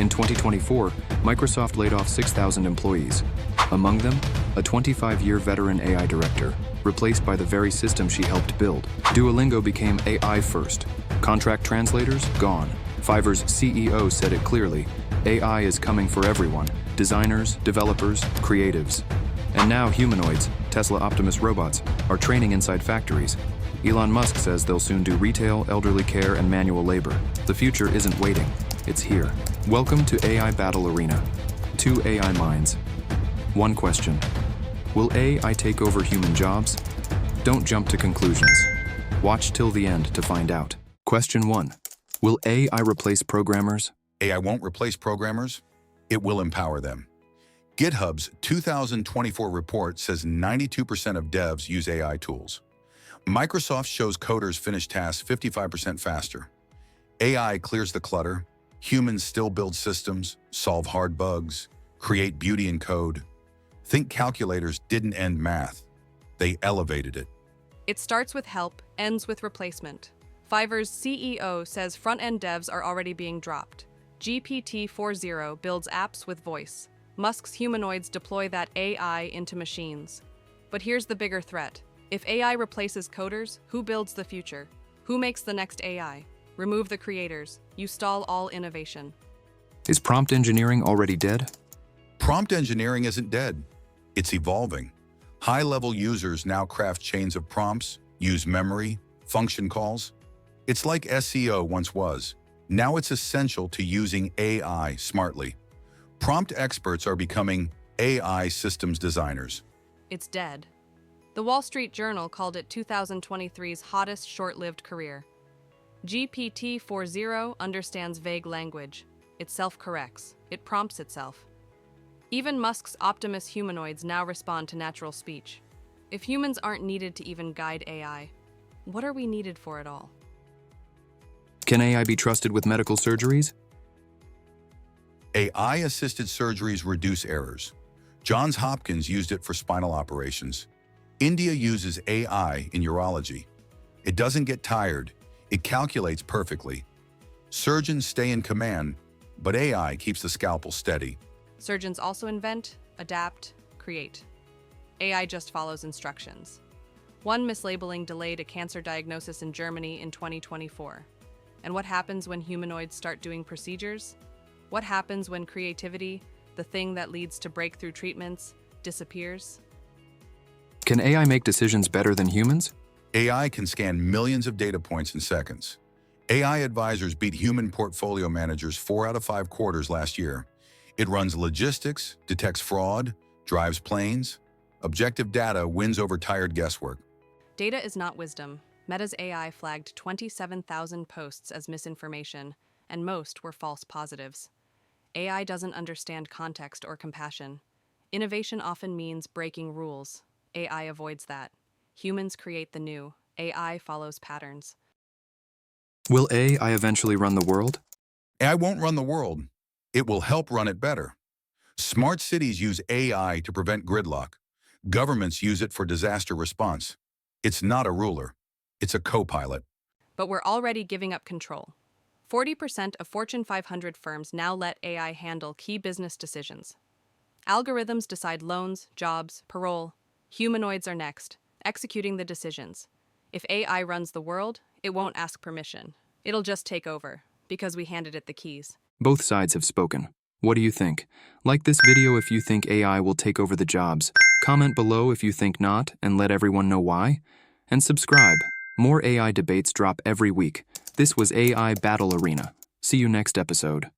In 2024, Microsoft laid off 6,000 employees. Among them, a 25-year veteran AI director, replaced by the very system she helped build. Duolingo became AI first. Contract translators, gone. Fiverr's CEO said it clearly. AI is coming for everyone. Designers, developers, creatives. And now humanoids, Tesla Optimus robots, are training inside factories. Elon Musk says they'll soon do retail, elderly care, and manual labor. The future isn't waiting. It's here. Welcome to AI Battle Arena. 2 AI minds. 1 question. Will AI take over human jobs? Don't jump to conclusions. Watch till the end to find out. Question 1. Will AI replace programmers? AI won't replace programmers. It will empower them. GitHub's 2024 report says 92% of devs use AI tools. Microsoft shows coders finish tasks 55% faster. AI clears the clutter. Humans still build systems, solve hard bugs, create beauty in code. Think calculators didn't end math. They elevated it. It starts with help, ends with replacement. Fiverr's CEO says front-end devs are already being dropped. GPT-4.0 builds apps with voice. Musk's humanoids deploy that AI into machines. But here's the bigger threat. If AI replaces coders, who builds the future? Who makes the next AI? Remove the creators. You stall all innovation. Is prompt engineering already dead? Prompt engineering isn't dead. It's evolving. High-level users now craft chains of prompts, use memory, function calls. It's like SEO once was. Now it's essential to using AI smartly. Prompt experts are becoming AI systems designers. It's dead. The Wall Street Journal called it 2023's hottest short-lived career. GPT-4.0 understands vague language. It self-corrects. It prompts itself. Even Musk's Optimus humanoids now respond to natural speech. If humans aren't needed to even guide AI, what are we needed for at all? Can AI be trusted with medical surgeries? AI-assisted surgeries reduce errors. Johns Hopkins used it for spinal operations. India uses AI in urology. It doesn't get tired. It calculates perfectly. Surgeons stay in command, but AI keeps the scalpel steady. Surgeons also invent, adapt, create. AI just follows instructions. One mislabeling delayed a cancer diagnosis in Germany in 2024. And what happens when humanoids start doing procedures? What happens when creativity, the thing that leads to breakthrough treatments, disappears? Can AI make decisions better than humans? AI can scan millions of data points in seconds. AI advisors beat human portfolio managers 4 out of 5 quarters last year. It runs logistics, detects fraud, drives planes. Objective data wins over tired guesswork. Data is not wisdom. Meta's AI flagged 27,000 posts as misinformation, and most were false positives. AI doesn't understand context or compassion. Innovation often means breaking rules. AI avoids that. Humans create the new. AI follows patterns. Will AI eventually run the world? AI won't run the world. It will help run it better. Smart cities use AI to prevent gridlock. Governments use it for disaster response. It's not a ruler. It's a co-pilot. But we're already giving up control. 40% of Fortune 500 firms now let AI handle key business decisions. Algorithms decide loans, jobs, parole. Humanoids are next, executing the decisions. If AI runs the world, it won't ask permission. It'll just take over, because we handed it the keys. Both sides have spoken. What do you think? Like this video if you think AI will take over the jobs. Comment below if you think not, and let everyone know why. And subscribe. More AI debates drop every week. This was AI Battle Arena. See you next episode.